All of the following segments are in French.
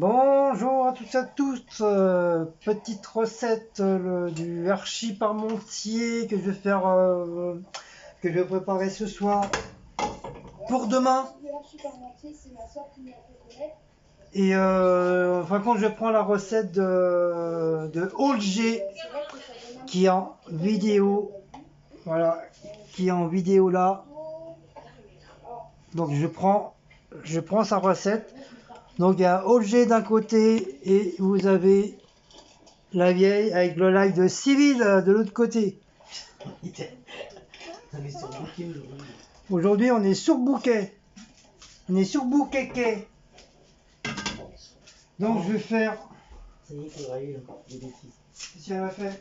Bonjour à toutes et à tous, petite recette du hachis parmentier que je vais faire, que je vais préparer ce soir pour demain. Et par contre je prends la recette de Olger qui est en vidéo, voilà, qui est en vidéo là. Donc je prends sa recette. Donc il y a Olger d'un côté et vous avez la vieille avec le live de Civil de l'autre côté. Aujourd'hui on est sur Bouquet. On est sur Bouquet. Donc je vais faire. Ça y est, il faudra eu encore des bêtises. Qu'est-ce qu'elle va faire?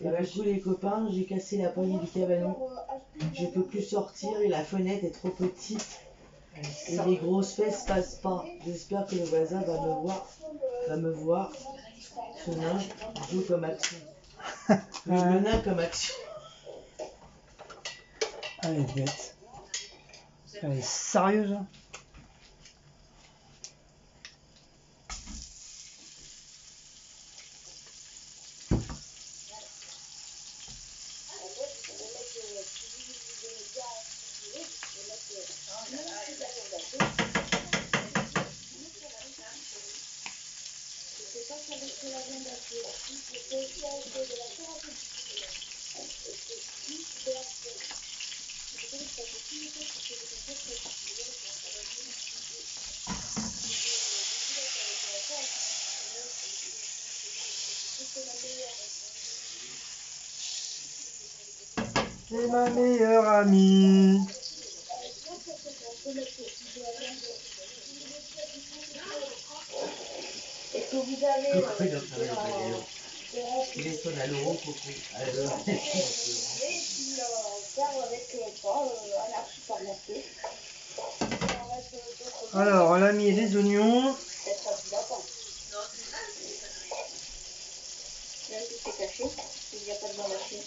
Et bah, du coup, les copains, j'ai cassé la poignée du cabanon. Je peux plus sortir et la fenêtre est trop petite. Et les grosses fesses passent pas. J'espère que le voisin va me voir. Ce nain joue comme action. Le nain comme action. Elle est bête. Elle est sérieuse. C'est ma meilleure amie. Est-ce que vous avez Il est sonné à l'euro pour faire avec un archi parmentier. Alors on a mis les oignons. Même si c'est caché, il n'y a pas de lâcher.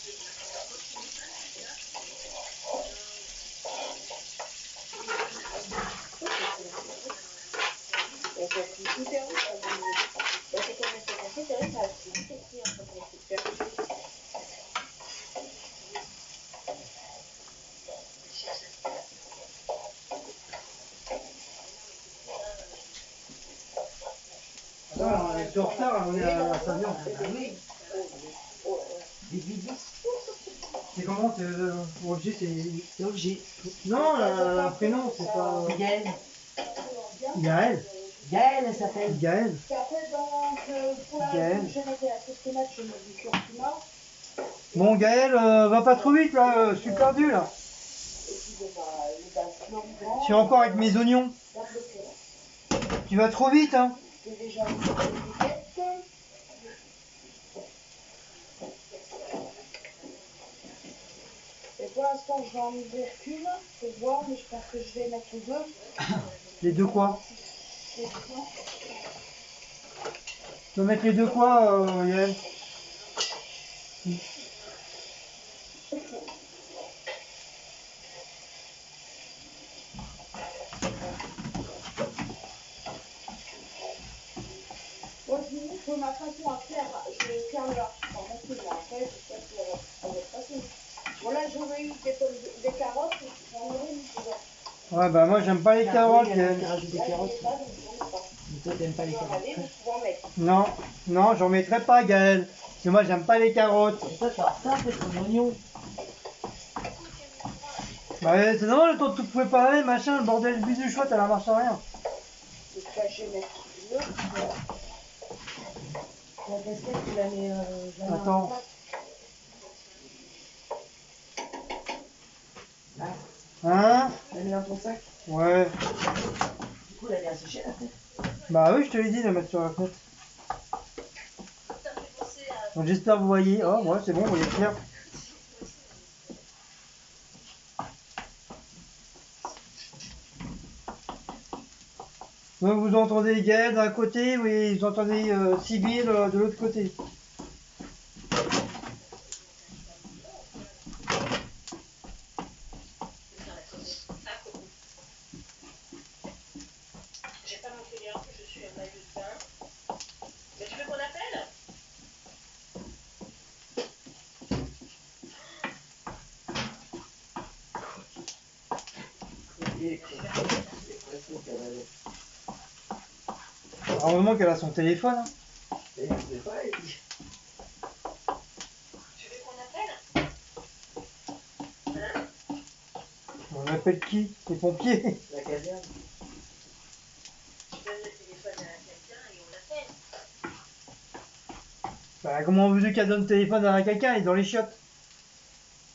Alors, on est en retard, on est à la salle. C'est comment? Olger, c'est Olger. Non, le prénom, c'est pas. Gaël. Gaël. Gaël, elle s'appelle. Gaël. Gaël. Bon, Gaël, va pas trop vite là, je suis perdu là. Je suis encore avec mes oignons. Tu vas trop vite, hein. Et pour l'instant, je vais en ouvrir qu'une pour voir, mais je pense que je vais mettre les deux. Les deux quoi? Tu veux mettre les deux quoi, Yael? Moi, je dis que ma façon à faire, je vais faire le haricot parmentier, mais après, j'espère que ça va passer. Bon, là, j'aurais eu des carottes, j'en aurais mis déjà. Ouais, bah moi j'aime pas les carottes, Yael. Des carottes. Mais toi, t'aimes pas les carottes. Non, non, j'en mettrai pas, Gaël. Parce que moi j'aime pas les carottes. Et toi, ça, c'est ton oignon. Bah, c'est normal le temps de tout préparer, machin, le bordel du choix, ça marche à rien. Et puis, je vais mettre l'autre. La casquette, tu la mets. Attends. Hein? Tu la mets dans ton sac. Ouais. Du coup, elle est asséchée la tête. Bah oui, je te l'ai dit de la mettre sur la fenêtre. Donc j'espère que vous voyez. Oh, ouais, c'est bon, vous voyez clair. Donc vous entendez Gaël d'un côté, oui, vous entendez Sibyl de l'autre côté. J'ai pas mon collier, je suis en maillot de bain. Heureusement qu'elle a son téléphone. Hein. Et je sais pas, et puis, Tu veux qu'on appelle? On appelle qui? Les pompiers? la caserne. Tu donnes le téléphone à quelqu'un et on l'appelle. Bah, comment veux-tu qu'elle donne le téléphone à quelqu'un? Il est dans les chiottes.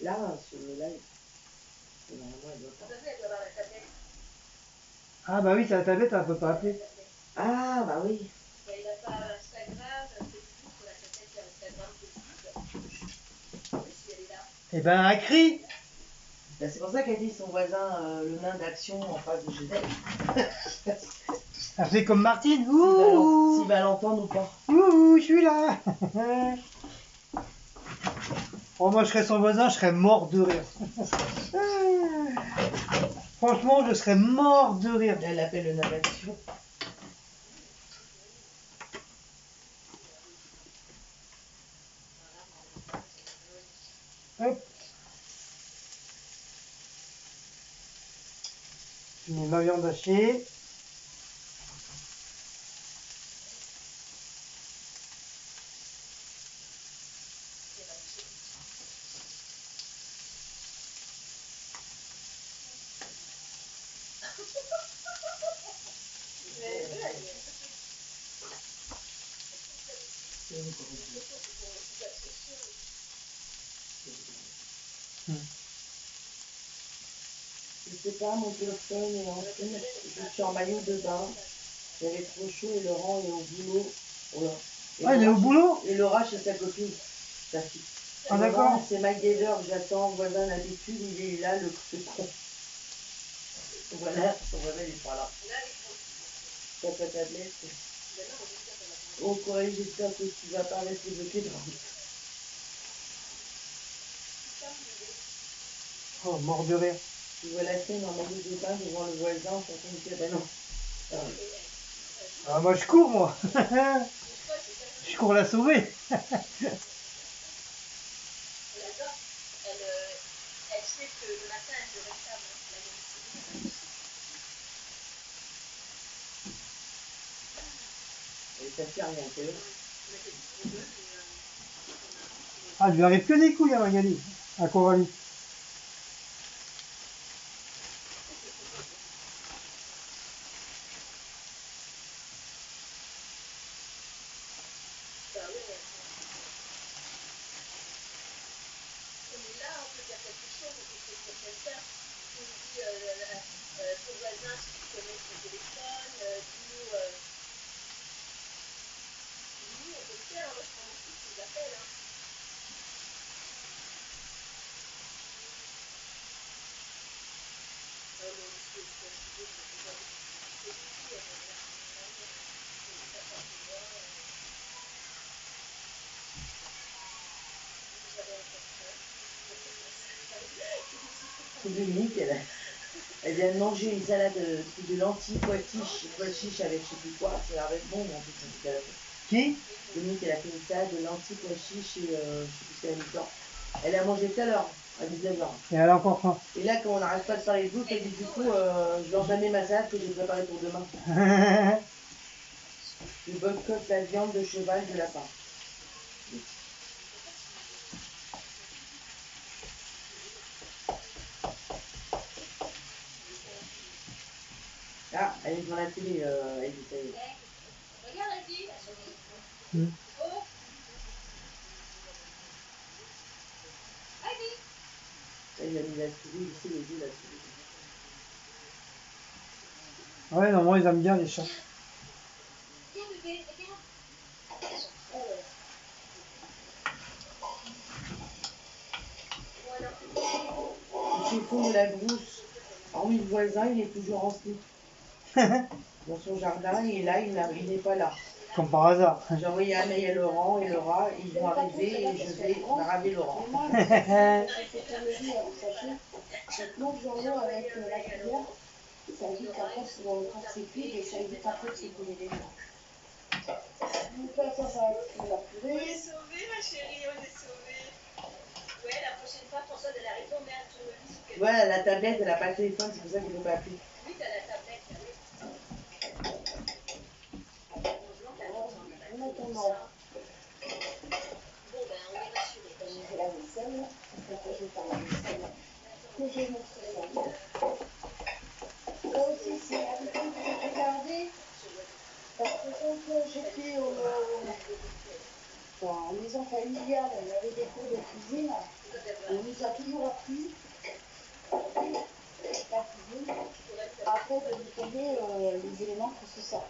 Là, sur le live. Normalement, elle doit pas. Tout à fait, elle doit avoir la tablette. Ah bah oui, c'est la tablette, elle peut pas appeler. Ah, bah oui. Bah, il n'a pas Instagram, Facebook, sur la tablette, il y a Instagram, Facebook. Oui, si elle est là. Eh ben, elle crie. Bah, c'est pour ça qu'a dit son voisin, le nain d'action en face de chez elle. Elle fait comme Martine. S'il Ouh, va l'entendre ou pas. ouh, je suis là. Oh, moi, je serais son voisin, je serais mort de rire. Franchement, je serais mort de rire. Elle l'appelle le nain d'action. Hop. Je mets ma viande hachée. Je sais pas, mon téléphone est en train. Je suis en maillot de bain. J'avais trop chaud et Laurent est au boulot. Voilà. Et Ah, il est au boulot? Et Laura chez sa copine, sa fille. Ah, d'accord. C'est MacGyver que j'attends, voisin d'habitude, il est là, le con. Voilà, son voisin il est pas là. T'as pas ta tablette. Oh Coralie, j'espère que tu vas pas rester bloqué devant. Oh, mort de rire. Tu vois la scène en maillot de bain devant le voisin, en train de dire, ben non. Ah, moi, je cours, moi. Je cours la sauver. Elle sait que le matin, elle se réclame. Et ça fait rien, c'est eux. Ah, il lui arrive que des couilles à Magali. À Coralie. Dominique, elle vient de manger une salade de lentilles, pois chiches avec je sais plus quoi. C'est la réponse, mais en fait, c'est qu'elle a fait. Qui? Dominique, elle a fait une salade de lentilles, pois chiches et je sais plus ce qu'elle a mis dedans. Elle a mangé tout à l'heure, à 19h. Et elle a encore faim. Et là, quand on n'arrête pas de parler de bouffe, elle dit du coup, je lance jamais ma salade que j'ai préparée pour demain. Je boycotte la viande de cheval de lapin. Ah, elle est devant la télé, elle dit ça y est. Regarde la fille. Hmm. Oh. Allez. Elle a mis la souris, ici, les deux, la souris. Ouais, normalement, ils aiment bien les chats. Viens bébé, viens. Ici, au fond de la brousse, hormis le voisin, il est toujours en slip. Dans son jardin, et là, il n'est pas là. Comme par hasard. J'ai envoyé un mail à Laurent et Laura, ils vont arriver et je vais braver Laurent. Donc l'autre journaux avec la cuillère, ça évite après pour quand c'est cuit et ça évite après de se coller les mains. Donc là, ça va être la purée. On est sauvés, ma chérie, on est sauvés. Ouais, la prochaine fois, François, elle arrive au maire, tu me dis ce que. Voilà, la tablette, elle n'a pas le téléphone, c'est pour ça qu'il ne faut pas appeler. Oui, t'as la tablette, oui. j'étais dans la maison familiale, on avait des cours de cuisine. On nous a toujours appris la cuisine. Après, de nous donner les éléments pour se servir.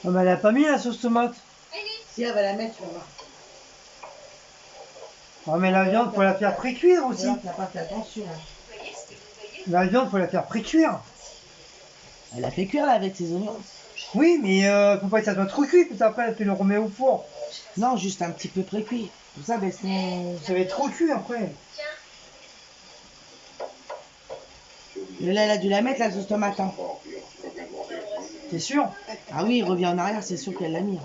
Oh, mais elle a pas mis la sauce tomate. Si elle va la mettre, tu vas voir. Oh, mais la viande, faut la faire pré-cuire aussi. Alors, t'as pas fait attention. Hein. La viande, faut la faire pré-cuire. Elle a fait cuire là avec ses oignons. Oui, mais faut pas que ça soit trop cuit, puis après, tu le remets au four. Non, juste un petit peu pré-cuit. Tout ça, ben sinon. Ça va être trop cuit après. Mais là, elle a dû la mettre, la sauce tomate. Hein. T'es sûr? Ah oui, il revient en arrière, c'est sûr qu'elle l'a mis.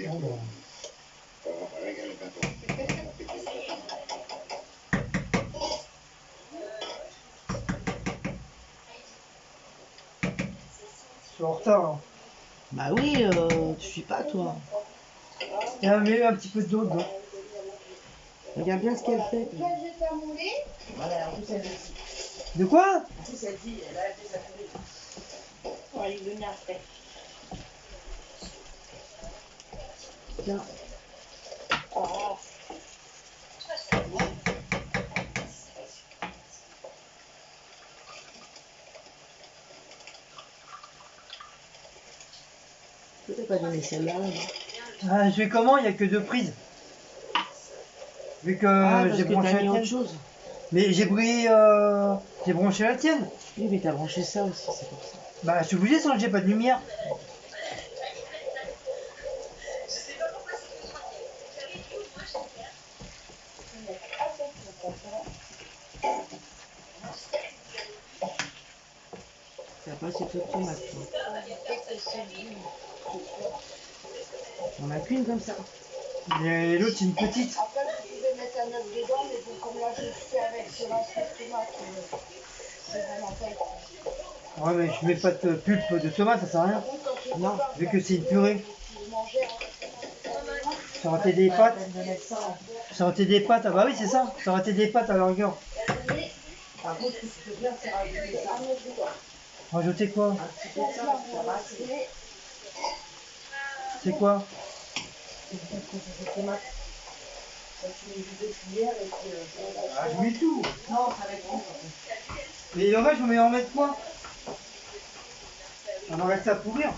Oh, bon. Je suis en retard. Hein. Bah oui, tu suis pas toi. Il y a un petit peu d'eau dedans. Regarde bien ce qu'elle fait. Toi, je vais faire mon lait. Voilà, en plus elle dit. De quoi? En plus elle dit, elle a fait sa foulée. On va y venir après. Tiens. Oh. Peut-être pas donner celle-là. Là, Ah, je fais comment? Il n'y a que 2 prises. Vu que parce j'ai que branché t'as la mis autre tienne. chose. Mais j'ai branché la tienne. Oui, mais t'as branché ça aussi, c'est pour ça. Bah, je suis obligé sinon j'ai pas de lumière. T'as pas cette sauce tomate, toi. On a qu'une comme ça. Et l'autre, c'est une petite. Après, vous pouvez mettre un œuf dedans, mais bon, comme là, je le fais avec la sauce tomate, c'est vraiment pas utile. Ouais, mais je mets pas de pulpe de tomate, ça sert à rien. Par contre, quand tu Non. prépares Vu que c'est une purée. vous mangez, Ça aurait été des pâtes. De mettre ça, hein. Ça aurait été des pâtes. Ah bah oui, c'est ça. Ça aurait été des pâtes à la longueur. Par contre, ce que tu peux faire, c'est rajouter ça. un œuf dedans. Rajouter quoi? Un petit peu de ça, parce que ça va assez. C'est quoi? C'est une petite sauce tomate. Ça, tu mets 2 cuillères et puis. Ah, je mets tout. Non, ça va être bon. Mais le reste, je mets en mettre quoi? On en reste à pourrir.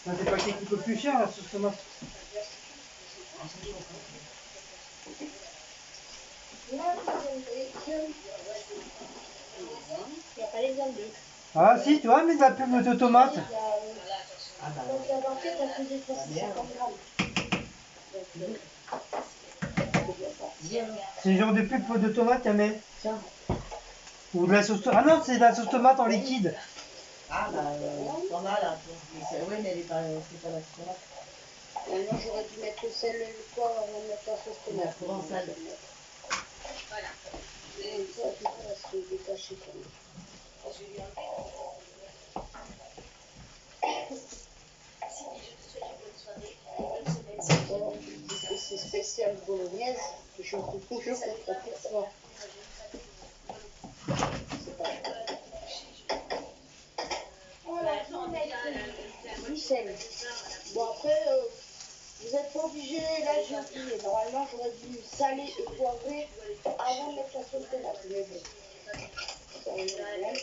Ça, c'est pas qui coûte le plus cher, la sauce tomate. Là, il n'y a pas les viandes bleues. Ah si, tu vois, mais de la pulpe de tomate. Ah bah, Donc la barquette, elle faisait 350 grammes. C'est le genre de pulpe de tomate qu'elle met. tiens. Ou de la sauce tomate. Ah non, c'est de la sauce tomate en liquide. Ah bah, t'en as là. Oui, mais elle est pas, c'est pas la sauce tomate. Maintenant, j'aurais dû mettre le sel, le poivre avant de mettre la sauce La tomate. provençale. Et ça, du coup, elle va se détacher quand même. Bon, vu que c'est spécial bolognaise, je coupe toujours complètement. C'est pas grave. Voilà, je vais mettre du sel. Bon, après, vous n'êtes pas obligé, là j'ai oublié. Normalement, j'aurais dû saler et poivrer avant de mettre la sauce tomate. Mais bon, ça rien de problème.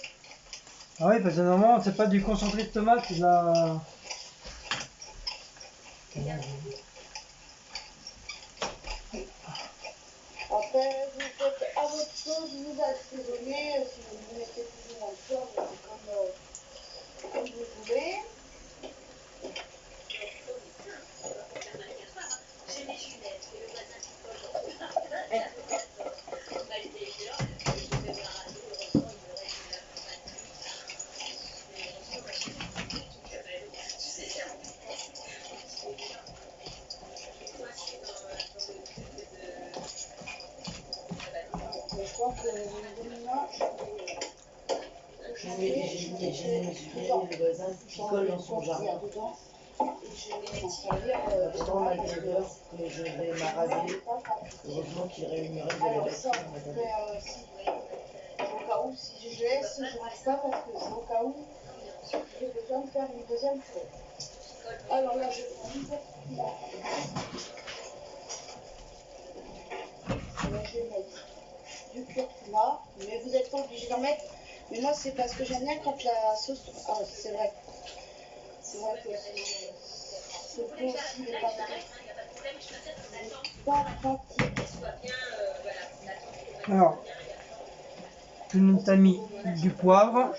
Ah oui, parce que normalement, c'est pas du concentré de tomate, c'est de la... Après, vous faites à votre sauce, vous assaisonnez, si vous mettez plus ou moins de sauce, comme vous voulez. et j'ai mesuré le voisin qui colle dans son jardin. Pourtant, malgré l'heure que je vais m'arraser, heureusement qu'il réunirait de la bâtisse. Au cas où, si je laisse, je ne reste pas parce que c'est au cas où j'ai besoin de faire une deuxième feuille. Alors là, je prends une petite. Là, je vais mettre du curcuma, mais vous n'êtes pas obligé d'en mettre. Mais moi, c'est parce que j'aime bien quand la sauce. Ah, c'est vrai. C'est vrai que ce pot aussi n'est pas pratique. Alors, tout le monde t'a mis du poivre.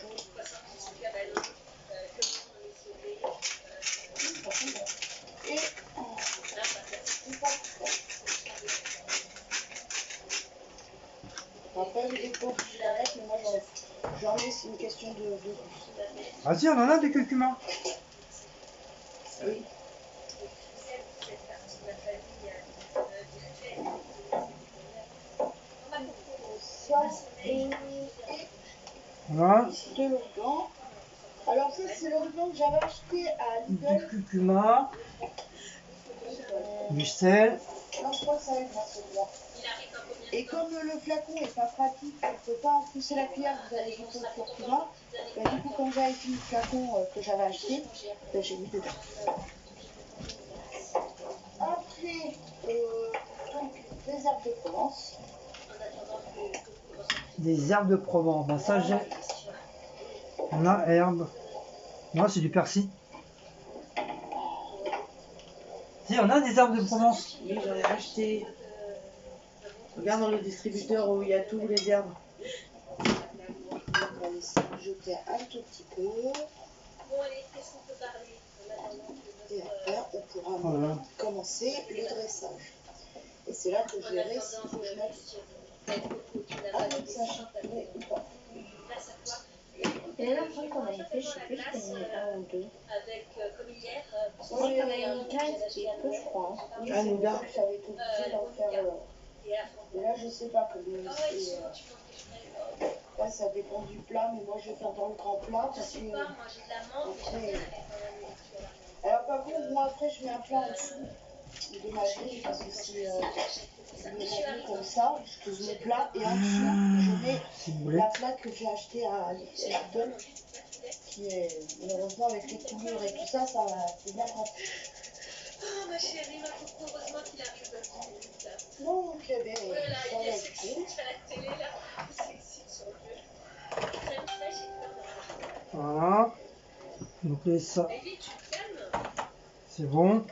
Et après, les pots que je vais mettre, mais moi j'en ai, c'est une question de goût. Ah si, on en a du curcuma. Oui. Ça, et Voilà, de l'origan. Alors ça, c'est l'origan que j'avais acheté à du Lidl. curcuma, du sel. Non, je crois que ça aide là, celui-là. Et comme le flacon n'est pas pratique, on ne peut pas pousser la cuillère, vous allez jeter le curcuma. Bah, du coup, quand j'avais fini le flacon que j'avais acheté, bah, j'ai mis dedans. Après, donc, des herbes de Provence. Des herbes de Provence. Ben ça, j'ai. On a herbe. Non, c'est du persil. Si, on a des herbes de Provence. Oui, j'en ai acheté. Regarde dans le distributeur où il y a tous les herbes. On va laisser jeter un tout petit peu. Et après, on pourra Voilà. commencer le dressage. Et c'est là que je verrai si je mets un autre sachet de poulet ou pas. Et la dernière fois qu'on avait fait, je sais plus si c'était un ou deux. Moi, Moi, j'en avais mis 15 et peu, je crois. oui, Un nougat. j'avais été obligée d'en faire. Et là, je sais pas combien c'est. Là, ça dépend du plat, mais moi, je vais faire dans le grand plat parce que. Après, alors, par contre, moi, après, je mets un plat en dessous de ma grille parce que c'est une grille comme ça. Je pose mon plat et en dessous, je mets Si vous voulez. la plaque que j'ai achetée à Lidl, qui est malheureusement avec les coulures et tout ça, c'est bien pratique. Oh ma chérie, ma coucou, heureusement qu'il arrive 10 minutes là. Donc, eh bien, Ouais, là, ça il y va a être sexy fait. à la télé là. Sexy sur le jeu. Crème fraîche et fleur d'oranger. Voilà. Donc là, ça, Et vite, tu te calmes. c'est bon.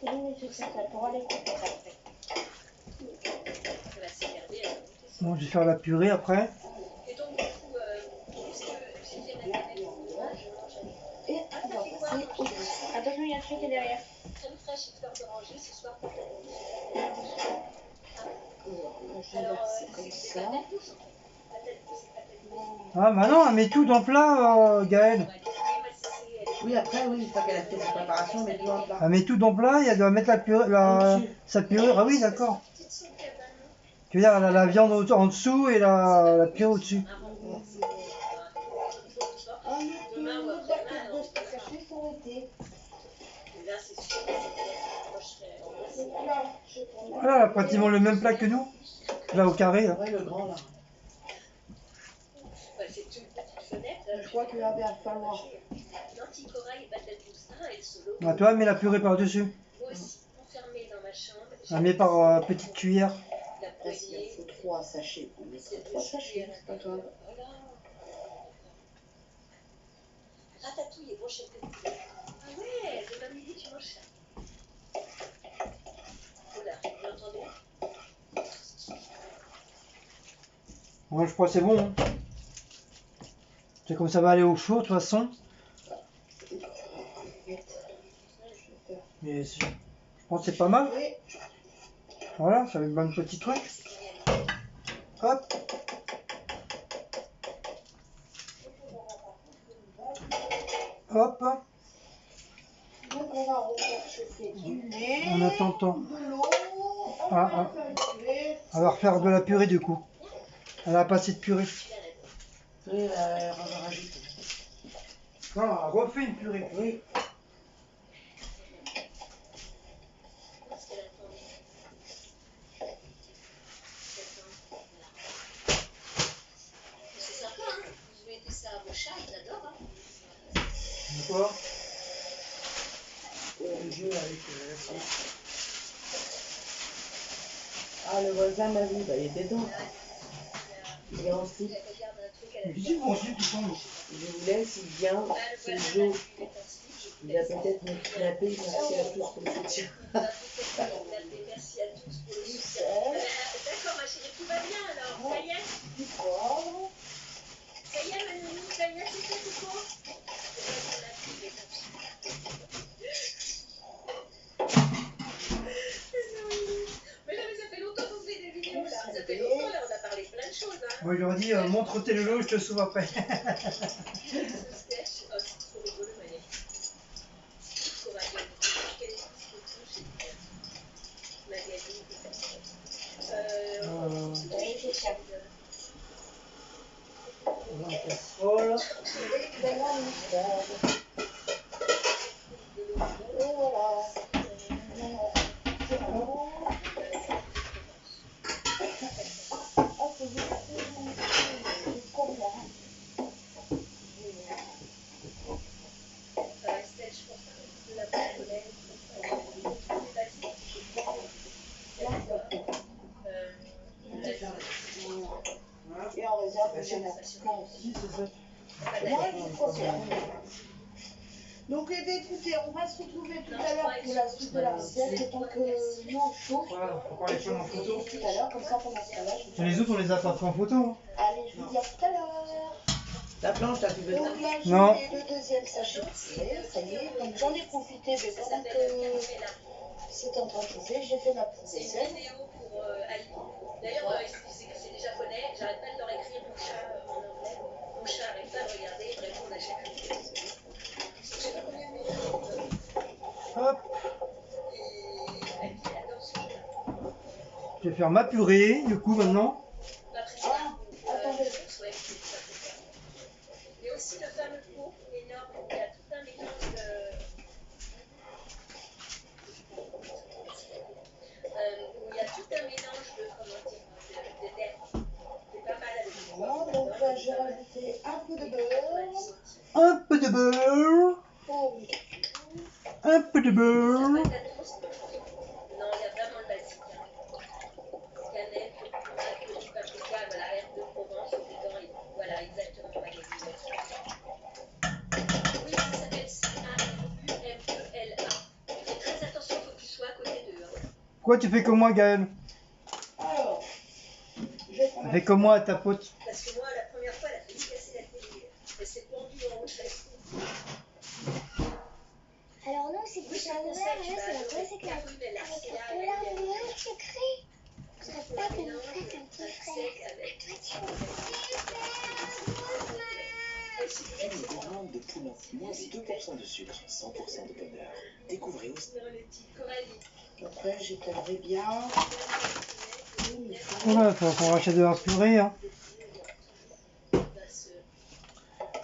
Oui, mais c'est ça pour aller couper après. Ça va s'énerver, elle va monter ça. Bon, je vais faire la purée après. Et donc, du coup, qu'est-ce que j'ai fait mettre avec moi, je mange avec. Et on va passer au dessus. Attention, il y a un truc qui est derrière. Crème fraîche et fleur d'oranger ce soir pour ta Je vais verser comme ça. la tête douce en fait. La tête douce, c'est pas tête douce. Ah bah non, elle met tout dans le plat, Gaëlle. Oui, après, oui, une fois qu'elle a fait sa préparation, mais tout en plat. Elle met tout dans le plat et elle doit mettre la purée, sa purée. Ah oui, d'accord. Tu veux dire, elle a la viande en dessous et la purée au-dessus. Ah, nos paquets de sachets sont été. Là, c'est sûr. Moi, je serais Donc là, je prends Voilà, elle a pratiquement le même plat que nous. Là, au carré. Là. Ouais, le grand là. c'est une petite fenêtre. Je crois qu'il va bien falloir. L'anticorail et patate douce, elle solo. Ah, toi, elle met la purée par-dessus. Moi aussi, enfermée dans ma chambre. Elle met par petite cuillère. La Parce qu'il poignée. faut 3 sachets. On mettra 3 sachets, c'est pas grave. Voilà. Ratatouille et brochette de poulet. Ah ouais, de même midi, tu manges ça. Voilà, vous l'entendez? Moi, je crois que c'est bon. Hein. C'est comme ça va aller au four, de toute façon. Mais je pense que c'est pas mal. Et Voilà, ça va être un petit truc. Hop. Hop. donc on va refaire chauffer du lait, En attendant. de l'eau, on Ah, va faire cuire. Elle va refaire de la purée du coup. Elle a pas assez de purée. Ça Oui, on va rajouter. Non, on a refait une purée. Oui. Parce qu'elle attend. C'est sympa, hein. Vous mettez ça à vos chats, ils adorent, hein. D'accord. Le jeu avec la sauce. Ah, le voisin m'a vu, bah, il était dedans. Il est en slip. Qu'est-ce qu'ils vont ensuite, ils sont. Je vous laisse, il vient, c'est Joe. Il va peut-être me kidnapper, merci à tous pour le soutien. Merci à tous pour le soutien. D'accord, ma chérie, tout va bien alors. Ça y est? Ça y est, ma nounou, ça y est, c'est ça, c'est quoi? Mais non, mais ça fait longtemps qu'on fait des vidéos là. Ça fait longtemps là, on a parlé de plein de choses. Hein. Moi, je leur dis, montre Télélo, je te sauve après. Ce sketch, oh, c'est trop rigolo, Maëlle. C'est trop rigolo. Quelle est cette touche et Magali. Voilà. Estelle, je pense que la bonne collègue, Et en réserve, il y en a plein aussi. Moi, je préfère. Donc, eh bien, écoutez, on va se retrouver tout à l'heure pour la suite de la recette, le temps que nous on chauffe. Voilà, faut qu'on les prenne en photo. Tout à l'heure, comme ça, pendant ce temps-là, je vous Les autres, on les a pas pris en photo. Hein. Allez, je vous dis à tout à l'heure. La planche, t'as plus besoin. Donc là, j'ai Non. le deuxième sachet de poulet, ça y est. Donc j'en ai profité, mais pendant que c'était en train de chauffer, j'ai fait ma petite c'est une vaisselle. vidéo pour Ali. D'ailleurs, c'est des japonais, j'arrête pas de leur écrire mon chat en anglais. Mon chat arrête pas de regarder et de répondre à chaque fois. Je sais pas combien de minutes. Hop, Et il adore ce jeu-là. je vais faire ma purée, du coup, maintenant. Après Ah, ça, attendez. ouais, c'est ça, c'est ça. Mais aussi le fameux pot énorme où il y a tout un mélange de. Où il y a tout un mélange de, comment dire, d'herbes. C'est pas mal avec le Voilà, donc là, j'ai rajouté un peu de beurre. Un peu de beurre. Oh oui. Un peu de beurre. Non, il y a vraiment le basique. Hein. Cannelle, curcuma, curry, paprika, voilà, herbe de Provence, dedans, et voilà, exactement, Magali. Oui, ça s'appelle C-A-U-M-E-L-A. Fais très attention, il faut que tu sois à côté d'eux. Hein. Pourquoi tu fais comme moi, Gaël? Alors, je vais prendre Fais comme moi, ta pote. Parce que moi, la première fois, elle a failli casser la télé. Elle s'est pendue en haut de chaise. Alors non, c'est Oui, plus je un te verre, conseille, là, tu c'est vas la vraie adorer. séclate. Car oui, mais là, c'est là, Et là, on est secret. Je rêve pas que mon mélange frère, c'est un petit sec frère. avec. Toi, tu Demande de poulain, moins 2% de sucre, 100% de bonheur. Découvrez aussi. Non, les petites Coralie. après, j'étalerai bien. Voilà, faut qu'on rachète de la purée. Hein.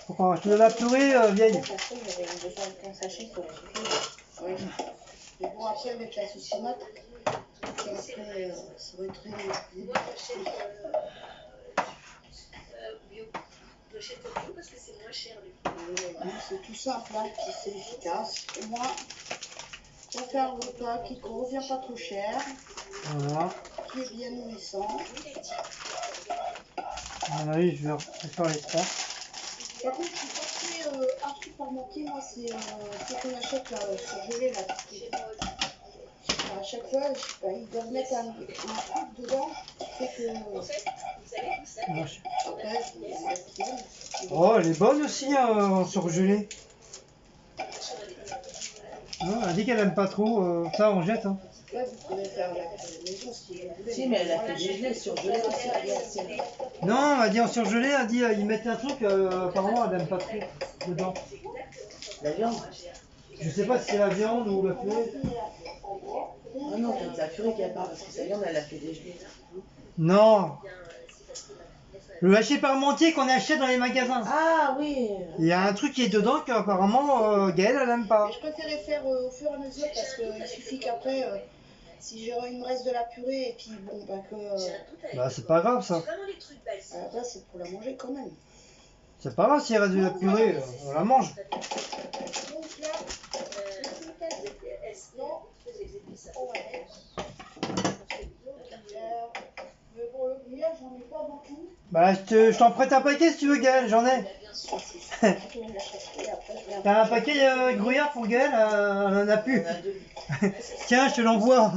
Faut qu'on rachète de la purée vieille. De toute façon, j'avais déjà un sachet sur la suffit. Oui. Mais bon, après, avec la sauce tomate, ça va être très. Moi, j'achète bio. J'achète bio parce que c'est moins cher le bio. C'est tout simple, hein, puis c'est efficace. Au moins, on fait un repas qui ne revient pas trop cher, Voilà. qui est bien nourrissant. Voilà, oui, je vais faire les trois. Par contre, je suis pas très un truc parmentier, moi, c'est ce qu'on achète là, surgelé là. À chaque fois, je sais pas, ils doivent mettre un truc dedans qui fait que. En fait, vous savez tout ça. Ouais. Ouais, je vais la tienne. Oh, elle est bonne aussi, hein, en surgelé. Non, elle dit qu'elle aime pas trop. Ça, on jette. Hein. Ouais, vous pouvez faire la maison si vous voulez. Si, mais elle a fait dégeler surgelé aussi. Non, elle a dit en surgelé, elle a dit ils mettaient un truc, apparemment elle aime pas trop dedans. La viande. Je sais pas si c'est la viande ou le poulet. Ah non, c'est la purée qui a pas, parce que sa viande, elle a fait dégeler. Non, Le hachis parmentier qu'on achète dans les magasins. Ah oui. Il y a un truc qui est dedans qu'apparemment Gaëlle elle aime pas. Mais je préférais faire au fur et à mesure parce qu'il suffit qu'après, si il me reste de la purée et puis bon, bah que. Bah c'est pas grave ça. Vraiment les trucs basiques. Là, c'est pour la manger quand même. C'est pas grave s'il reste de la purée, on la mange. Donc là, non. Ouais. Mais pour le grillage, j'en ai pas beaucoup. Bah je t'en prête un paquet si tu veux Gaëlle, j'en ai. T'as un paquet gruyère pour Gaëlle, elle en a plus. On a deux. Tiens, je te l'envoie.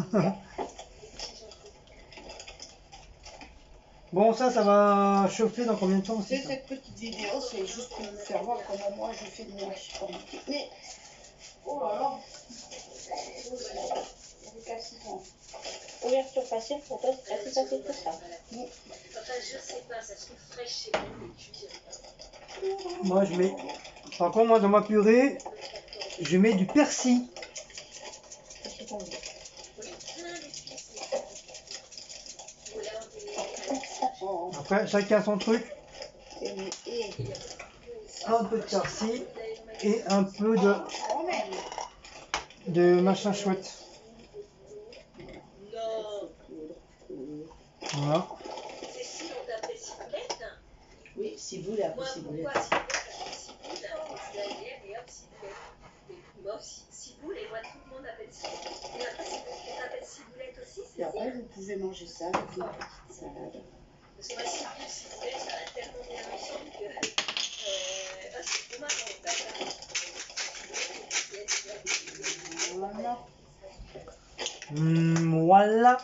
Bon ça va chauffer dans combien de temps aussi C'est ça? cette petite vidéo, c'est juste pour vous faire voir comment moi je fais de mon hachis parmentier. Mais, oh là là, récalcitrant. Ouverture facile pour toi, c'est assez facile que ça. Enfin, je sais pas, ça se trouve fraîche chez moi, mais tu dis. Moi je mets. Par contre moi dans ma purée, je mets du persil. Après chacun son truc. Un peu de persil et un peu de machin chouette. Non, Voilà. c'est si on t'appelle ciboulette. Oui, ciboule et après Moi, ciboulette. pourquoi ciboulette? C'est la guerre et hop, ciboulette. Mais moi aussi, ciboule et moi tout le monde appelle ciboulette. Et après, on t'appelle ciboulette aussi, Et c'est après, vous pouvez manger ça avec une petite salade. parce que moi, ciboulette, ça va tellement bien ensemble que. C'est pour moi, Voilà. Voilà.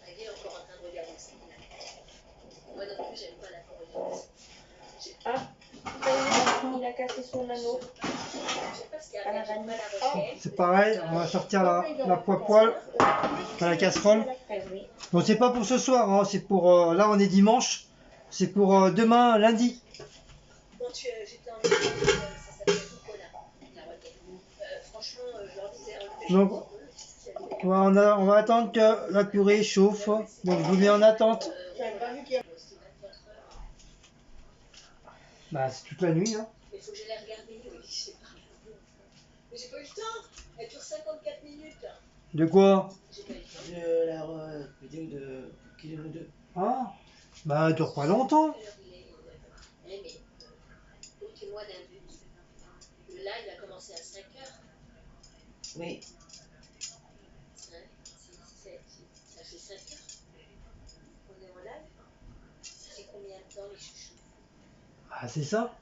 Elle est encore en train de regarder aussi. Moi non plus, j'aime pas la corrigation. Ah, il a cassé son anneau. Je sais pas ce qu'il y a À la à la vanille. requête. C'est pareil, on va sortir la poêle, enfin, la casserole. À la fraise, oui. Bon c'est pas pour ce soir, hein, c'est pour là on est dimanche, c'est pour demain lundi. Bon, j'étais en ça s'appelle Nicolas, la requête. Franchement, je leur disais, Donc on va attendre que la purée chauffe, donc je vous mets en attente. J'avais pas vu qu'il y avait. Bah c'est toute la nuit hein. Mais il faut que je les regarde, oui, je sais pas. Mais j'ai pas eu le temps, elle dure 54 minutes. De quoi? J'ai pas eu le temps. De la vidéo de Kilo 2. Ah bah elle dure pas longtemps. Mais, aucun-moi d'un but. Le live a commencé à 5h. Oui. Ça fait 5h. On est en live. Ça fait combien de temps les chouchous? Ah c'est ça.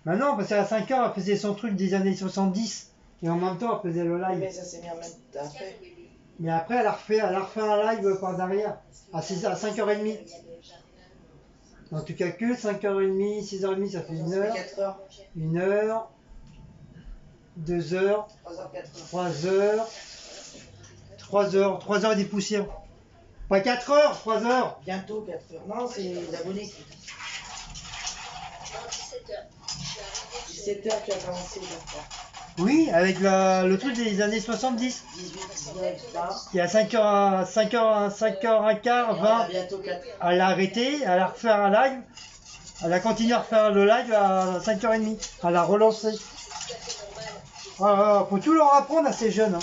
Bah non parce qu'à 5 heures elle faisait son truc des années 70 et en même temps elle faisait le live. Mais ça c'est bien même t'as fait. Mais après elle a refait un live par derrière à 5h30. En tout cas que 5h30, 6h30 ça fait 1 heure, 4 heures. 1 heure, 2 heures, 3 heures, 4 heures. 3 heures et des poussières. Pas 4 heures, 3 heures. Bientôt 4 heures. Non, c'est les abonnés qui. Non, 17h. 17 heures tu as commencé je crois. Oui, avec le truc des années 70. 18, 19, 20. Il y a 5h15, Et on a 20. bientôt 4 heures. Elle a arrêté, elle a refait un live. Elle a continué à refaire le live à 5h30. Elle a relancé. Ah, faut tout leur apprendre à ces jeunes. Hein.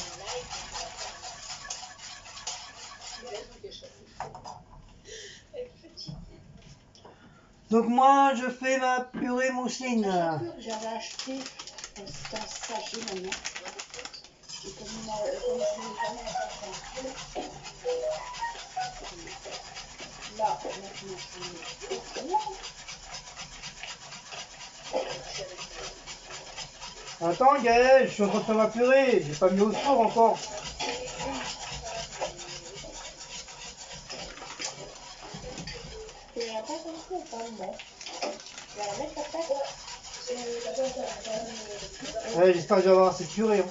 Donc moi je fais ma purée mousseline. La pure que j'avais acheté, c'est un sachet maintenant. Et comme je l'ai jamais acheté, là, maintenant, Attends Gaël, je suis en train de faire ma purée. J'ai pas mis au four encore. Et après, ça me fait pas bon. Je vais la mettre après. Ouais, j'espère que je vais avoir assez de purée. Hein.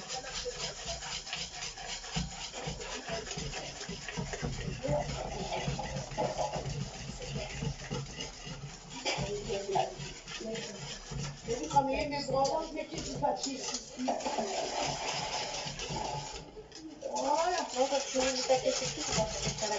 j'ai vu travailler mes bras, avant je mettais du papier ici. Voilà. Non, quand tu mets du papier, c'est tout, ça va faire la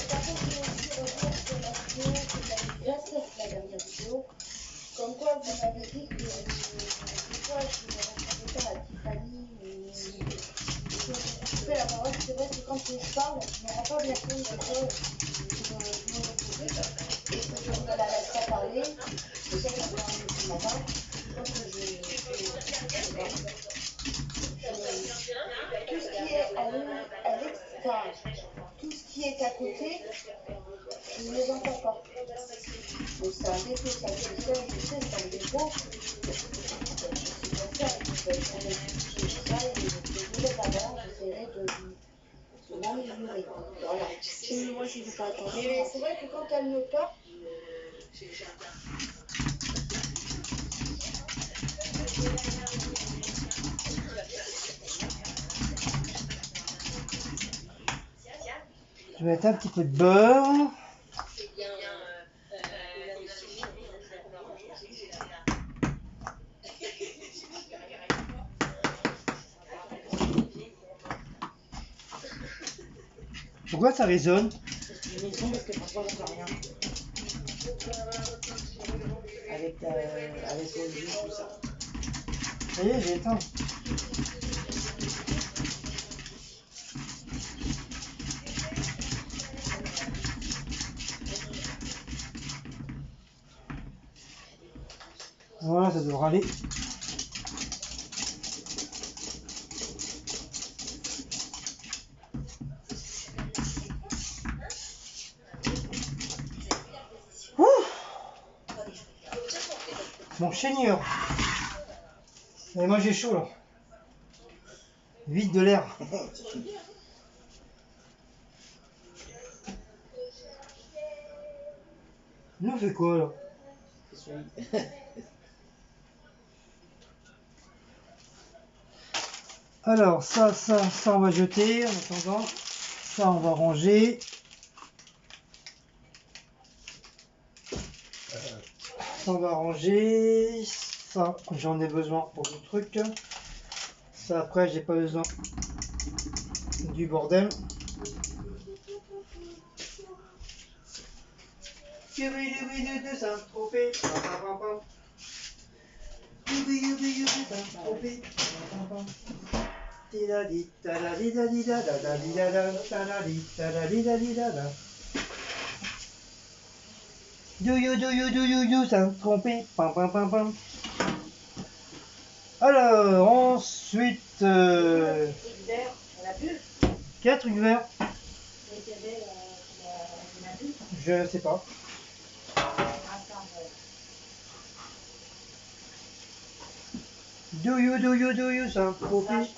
par contre, je voulais aussi revenir sur la vidéo que j'avais déjà faite, la dernière vidéo. Comme quoi, vous m'avez dit que des fois, je ne répondais pas à Tiffany ou que je coupais la parole. C'est vrai que quand je parle, je ne me rends pas bien compte de quoi je me retrouve et que je ne la laisse pas parler. Je sais que c'est un peu plus matin. Donc, tout ce qui est à l'extérieur, tout ce qui est à côté, je ne les entends pas. Donc c'est un défaut, ça c'est le seul, je sais, c'est un défaut. C'est comme ça, je vais ça et je voulais savoir, j'essaierai de m'améliorer. Voilà. Moi, je ne fais pas attention. Mais c'est vrai que quand elle me parle, Je vais mettre un petit peu de beurre. Pourquoi ça résonne? Je mets son parce que parfois j'entends rien. Avec Olivier, tout ça. Ça y est, j'ai éteint. Voilà, ça devrait aller. Ouh, mon Seigneur. Et moi j'ai chaud là. Vite de l'air. Nous on fait quoi là? Alors ça on va jeter en attendant. Ça on va ranger. Ça on va ranger. Ça j'en ai besoin pour le truc. Ça après j'ai pas besoin du bordel. Saint-Tropez. Do you Saint-Tropez. Pam pam pam pam. Alors ensuite On a plus. 4 trucs verts. Je sais pas. Do you Saint-Tropez.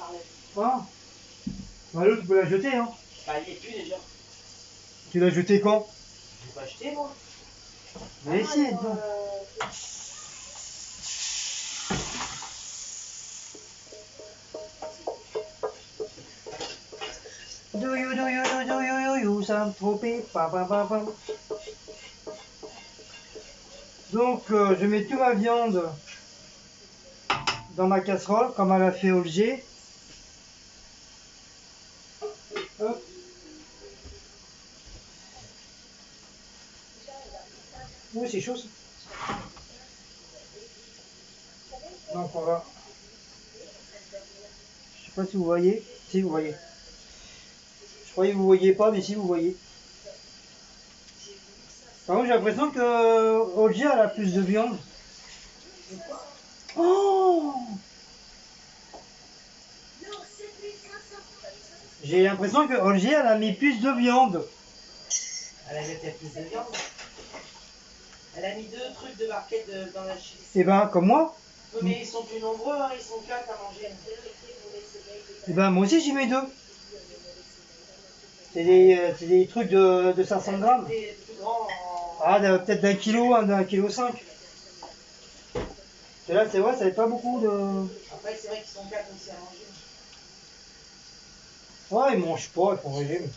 Ah. Bah l'autre tu peux la jeter hein. Bah il est plus déjà. Tu l'as jeté quand? Je l'ai pas acheté moi. Mais essaye donc. Do you Saint-Tropez. Pam pam pam pam. Donc je mets toute ma viande dans ma casserole comme elle a fait Olger. Hop. Oui, c'est chaud ça. Donc on va. Je sais pas si vous voyez. Si vous voyez. Je croyais que vous voyez pas, mais si vous voyez. Par contre, j'ai l'impression que Olger elle a plus de viande. Oh! J'ai l'impression que Olger elle a mis plus de viande. Elle a mis peut-être plus de viande. Elle a mis 2 trucs de barquette dans la chips. Et ben comme moi. Oui, mais ils sont plus nombreux, hein, ils sont 4 à manger. Et ben moi aussi j'y mets 2. C'est des trucs de 500 grammes. Des plus grands en... Ah, peut-être d'un kilo, d'un kilo 5. Et là, c'est vrai, ça fait pas beaucoup de... Après, c'est vrai qu'ils sont 4 aussi à manger. Ouais, ils mangent pas, ils font régime.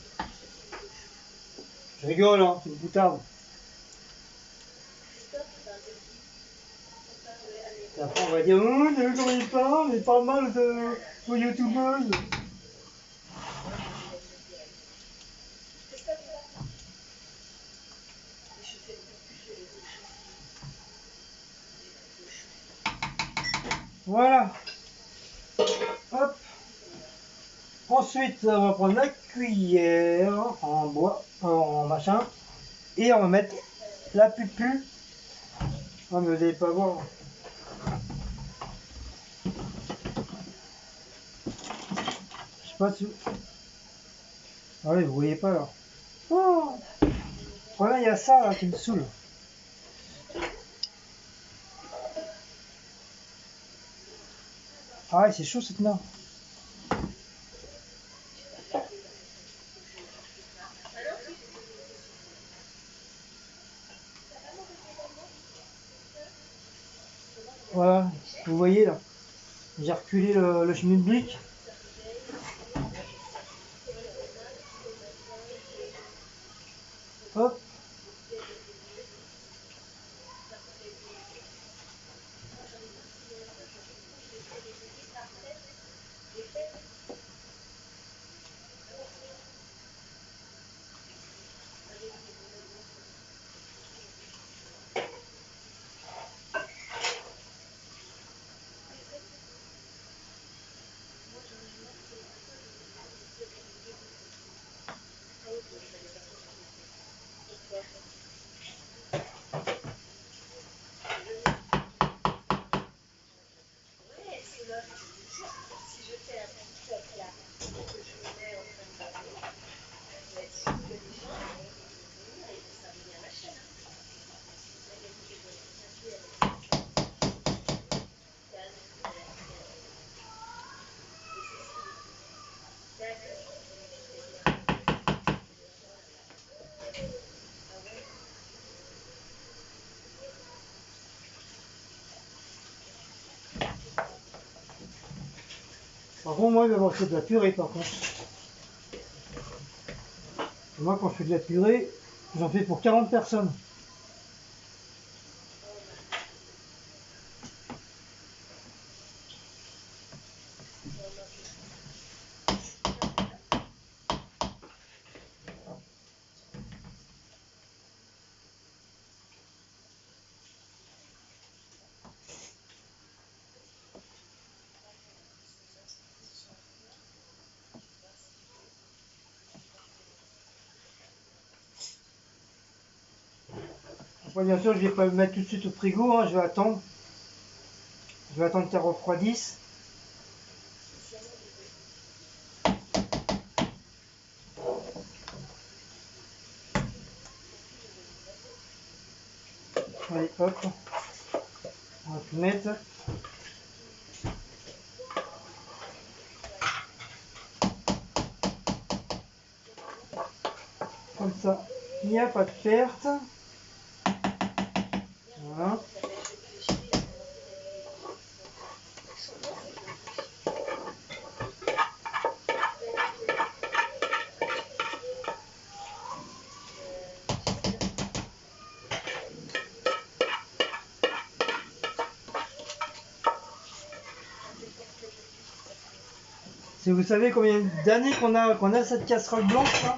Je rigole, hein, c'est une boutarde. Et après, on va dire, oh, ne le pas, mais pas mal de youtubeuses. Voilà. Hop. Ensuite, on va prendre la cuillère en bois, en machin, et on va mettre la pupu. Oh, mais vous n'allez pas voir. Je sais pas si. Ah oui, vous voyez pas là. Oh, voilà, il y a ça là qui me saoule. Ah ouais, c'est chaud cette main. Voilà, vous voyez là. J'ai reculé le schmilblick. Hop. Par contre, moi, je vais avoir fait de la purée par contre. Et moi, quand je fais de la purée, j'en fais pour 40 personnes. Après, bien sûr, je vais pas le mettre tout de suite au frigo, hein, je vais attendre. Je vais attendre que ça refroidisse. Allez, hop. On va tout mettre. Comme ça, il n'y a pas de perte. Voilà. Si vous savez combien d'années qu'on a cette casserole blanche là,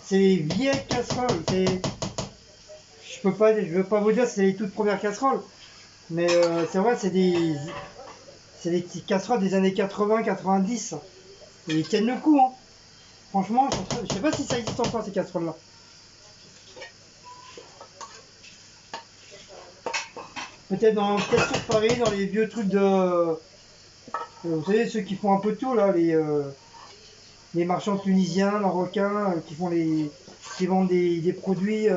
c'est les vieilles casseroles. Je veux pas vous dire que c'est les toutes premières casseroles, mais c'est vrai, c'est des petites casseroles des années 80-90. Et ils tiennent le coup, hein. Franchement, je sais pas si ça existe encore ces casseroles là. Peut-être sur Paris, dans les vieux trucs de. Vous savez, ceux qui font un peu tout là, les marchands tunisiens, marocains, qui vendent des produits,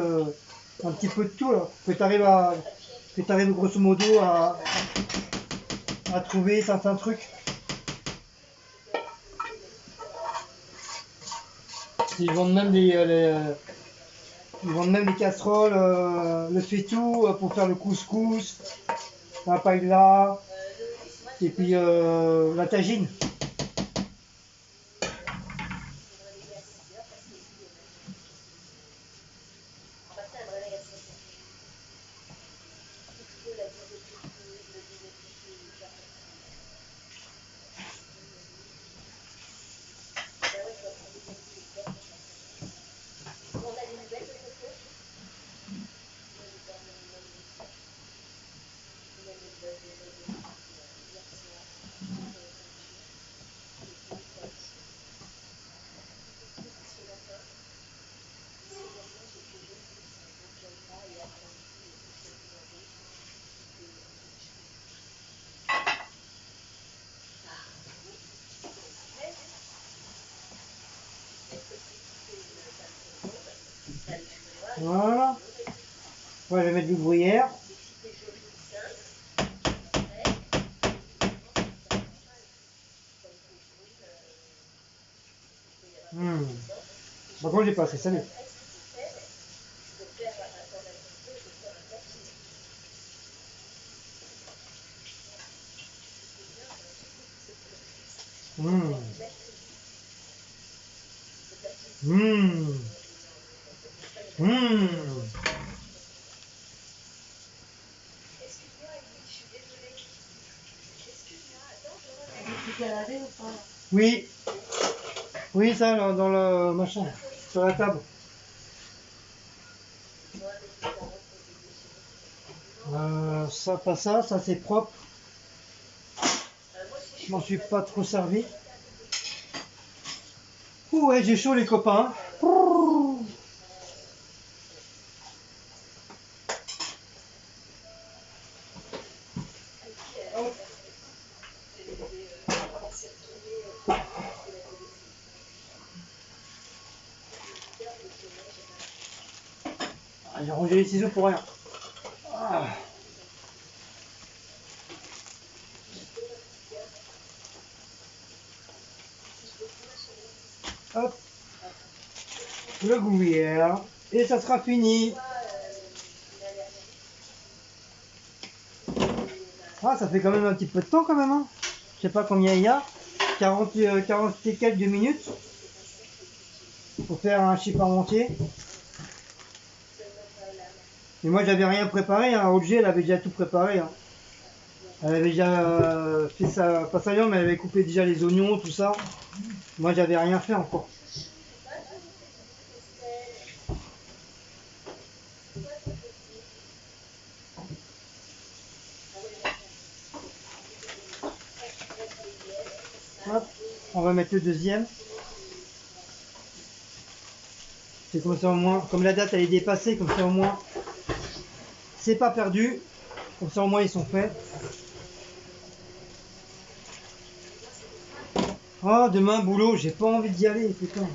un petit peu de tout là. Que tu arrives grosso modo à trouver certains trucs. Ils vendent même ils vendent même les casseroles, le faitout pour faire le couscous, la paella, et puis la tagine. Voilà. Moi, je vais mettre du gruyère. Par contre, j'ai pas assez salé. Mmh. Mmh. Mmh. Tu t'as lavé ou pas? Oui. Oui, ça, dans le machin, sur la table. Ça, pas ça, ça c'est propre. Je m'en suis pas trop servi. Ouh, ouais, j'ai chaud les copains. Ah, j'ai rangé les ciseaux pour rien. Ah. Hop. Le gruyère. Et ça sera fini. Ah, ça fait quand même un petit peu de temps quand même. Hein. Je sais pas combien il y a. 40 et quelques minutes. Pour faire un chip parmentier. Et moi j'avais rien préparé. Hein. Audrey, elle avait déjà tout préparé. Hein. Elle avait déjà fait ça, pas ça, mais elle avait coupé déjà les oignons, tout ça. Moi j'avais rien fait encore. Hop, on va mettre le deuxième. C'est comme ça au moins, comme la date elle est dépassée, comme ça au moins, c'est pas perdu. Comme ça au moins ils sont faits. Oh, demain boulot, j'ai pas envie d'y aller, putain.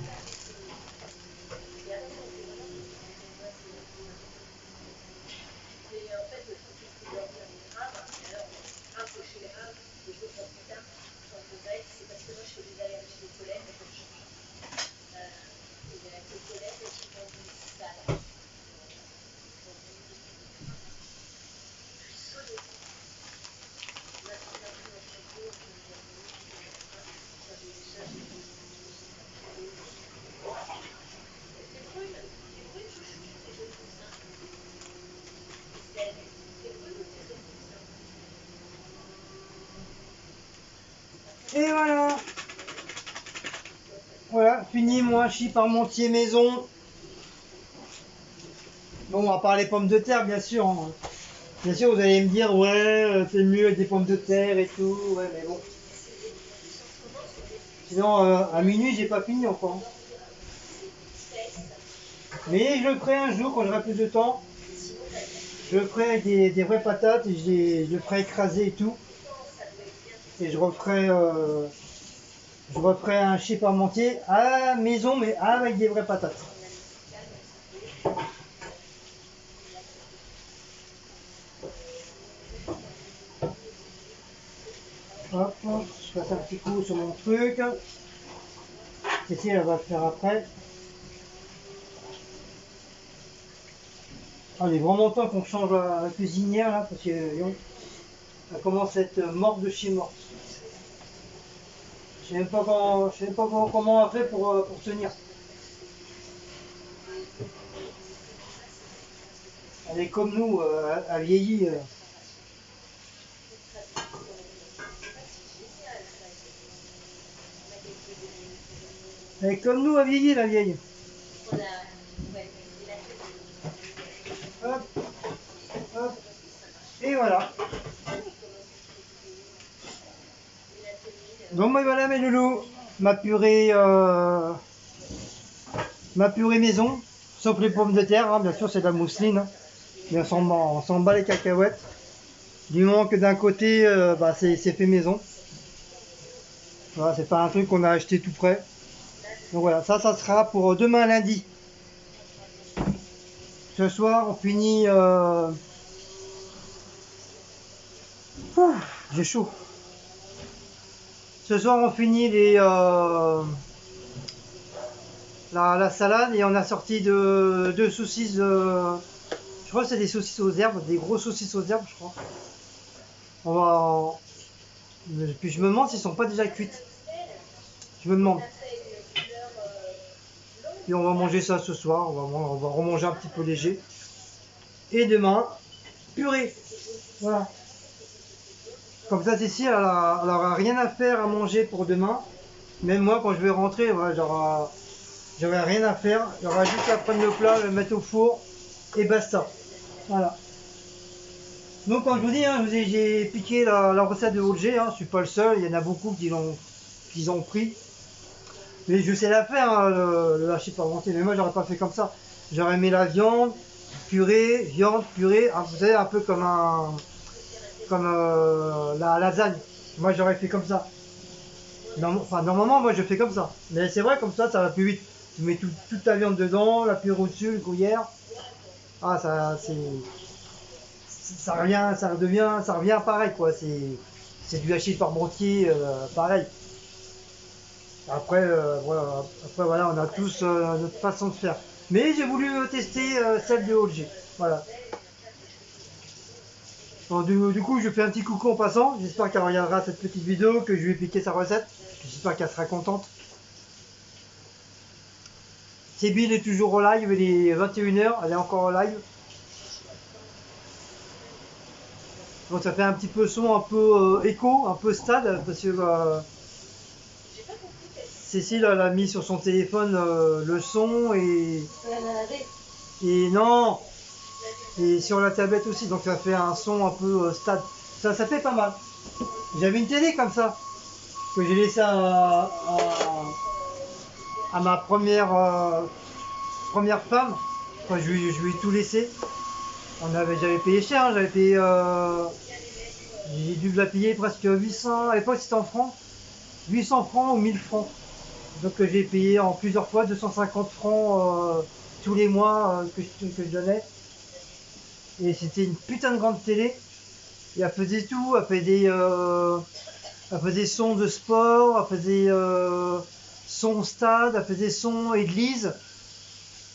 Et voilà. Voilà, fini mon hachis parmentier maison. Bon, à part les pommes de terre, bien sûr. Hein. Bien sûr, vous allez me dire, ouais, c'est mieux avec des pommes de terre et tout. Ouais, mais bon. Sinon, à minuit, j'ai pas fini encore. Mais je le ferai un jour quand j'aurai plus de temps. Je le ferai avec des vraies patates et je le ferai écraser et tout. Et je referai un hachis parmentier à la maison, mais avec des vraies patates. Hop, je passe un petit coup sur mon truc. Cécile, elle va le faire après. Ah, il est vraiment temps qu'on change la cuisinière là, parce que elle commence à être morte de chez morte. Je sais même pas comment on a fait pour tenir. Elle est comme nous, elle vieillit. Elle est comme nous, elle vieillit la vieille. Hop, hop, et voilà. Donc moi voilà mes loulous, ma purée maison, sauf les pommes de terre, hein, bien sûr c'est de la mousseline, hein. Mais on s'en bat les cacahuètes. Du moment que d'un côté c'est fait maison. Voilà, c'est pas un truc qu'on a acheté tout près. Donc voilà, ça sera pour demain lundi. Ce soir, on finit... j'ai chaud. Ce soir, on finit la salade et on a sorti deux saucisses. Je crois que c'est des saucisses aux herbes, des grosses saucisses aux herbes, je crois. On va... Puis je me demande s'ils sont pas déjà cuites. Je me demande. Et on va manger ça ce soir. On va remanger un petit peu léger. Et demain, purée. Voilà. Comme ça, Cécile, elle aura rien à faire à manger pour demain. Même moi, quand je vais rentrer, voilà, j'aurai rien à faire. J'aurai juste à prendre le plat, le mettre au four et basta. Voilà. Donc, comme je vous dis, hein, j'ai piqué la recette de Olger. Hein, je suis pas le seul. Il y en a beaucoup qui ont pris. Mais je sais la faire, hein, le hachis parmentier. Mais moi, j'aurais pas fait comme ça. J'aurais mis la viande, purée, hein, vous savez, un peu comme la lasagne. Moi, j'aurais fait comme ça. Enfin, normalement, moi, je fais comme ça. Mais c'est vrai, comme ça va plus vite. Tu mets toute ta viande dedans, la purée au-dessus, le gruyère. Ah, ça revient pareil, quoi. C'est du hachis parmentier, pareil. Après, voilà, on a tous notre façon de faire. Mais j'ai voulu tester celle de Olger. Voilà. Bon, du coup, je fais un petit coucou en passant. J'espère qu'elle regardera cette petite vidéo, que je lui ai piqué sa recette. J'espère qu'elle sera contente. Sybille est toujours au live, il est 21h, elle est encore au live. Donc ça fait un petit peu son, un peu écho, un peu stade, parce que Cécile elle a mis sur son téléphone le son et non, et sur la tablette aussi, donc ça fait un son un peu stade. Ça fait pas mal. J'avais une télé comme ça, que j'ai laissé à ma première femme. Enfin, je lui ai tout laissé. J'avais payé cher, hein, j'ai dû la payer presque 800, à l'époque c'était en francs, 800 francs ou 1000 francs. Donc j'ai payé en plusieurs fois 250 francs tous les mois que je donnais. Et c'était une putain de grande télé. Et elle faisait tout, elle faisait son de sport, elle faisait son stade, elle faisait son église,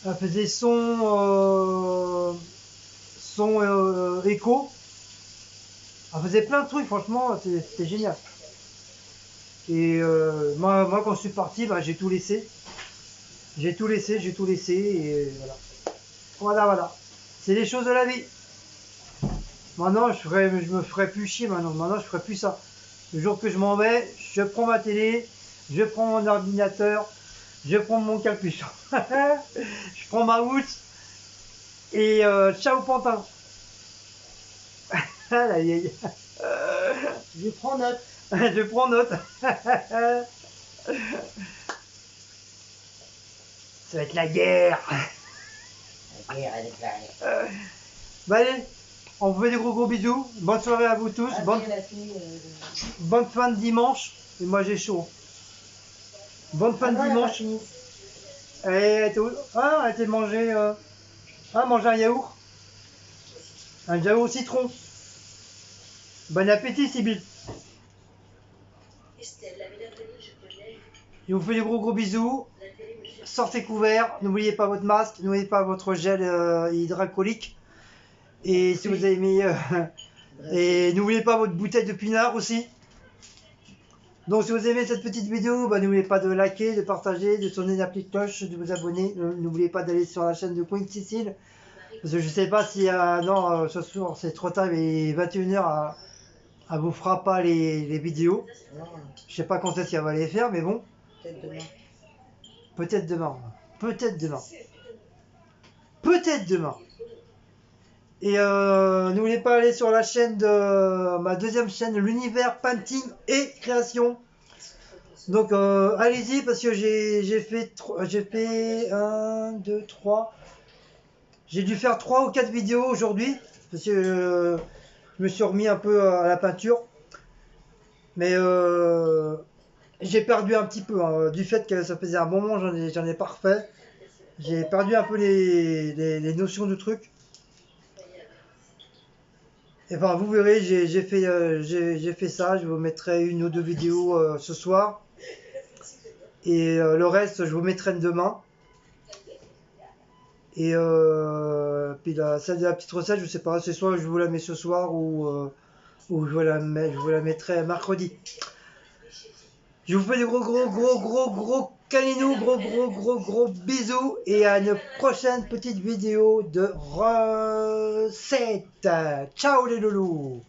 elle faisait son écho. Elle faisait plein de trucs, franchement, c'était génial. Et moi, quand je suis parti, bah, j'ai tout laissé. J'ai tout laissé, et voilà. Voilà. C'est les choses de la vie. Maintenant, je me ferai plus chier maintenant. Maintenant, je ferai plus ça. Le jour que je m'en vais, je prends ma télé, je prends mon ordinateur, je prends mon capuchon, je prends ma housse et ciao Pantin. La vieille. Je prends note. Je prends note. Ça va être la guerre. La guerre est déclarée. Bah allez, on vous fait des gros bisous. Bonne soirée à vous tous. Bonne fin de dimanche. Et moi j'ai chaud. Bonne fin de dimanche. Elle était où? Ah, elle était manger un yaourt. Un yaourt au citron. Bon appétit, Sybille. Je vous fais des gros bisous. Sortez couverts. N'oubliez pas votre masque. N'oubliez pas votre gel hydroalcoolique. Et si vous avez mis... et n'oubliez pas votre bouteille de pinard aussi. Donc si vous aimez cette petite vidéo, bah, n'oubliez pas de liker, de partager, de sonner la petite cloche, de vous abonner. N'oubliez pas d'aller sur la chaîne de Queen Cécile. Parce que je sais pas si... non, ce soir c'est trop tard, mais 21h, elle vous fera pas les vidéos. Je sais pas quand est-ce qu'elle va les faire, mais bon. Peut-être demain. Peut-être demain. Peut-être demain. Peut-être demain. Et n'oubliez pas d'aller sur la chaîne de ma deuxième chaîne, l'univers painting et création. Donc allez-y parce que j'ai fait 1, 2, 3. J'ai dû faire 3 ou 4 vidéos aujourd'hui parce que je me suis remis un peu à la peinture. Mais j'ai perdu un petit peu hein, du fait que ça faisait un moment j'en ai pas refait. J'ai perdu un peu les notions de trucs. Et enfin, vous verrez, j'ai fait ça. Je vous mettrai une ou deux vidéos ce soir. Et le reste, je vous mettrai demain. Et puis celle de la petite recette, je sais pas, c'est soit je vous la mets ce soir ou je vous la mettrai mercredi. Je vous fais des gros câlinous, gros bisous et à une prochaine petite vidéo de recette. Ciao les loulous!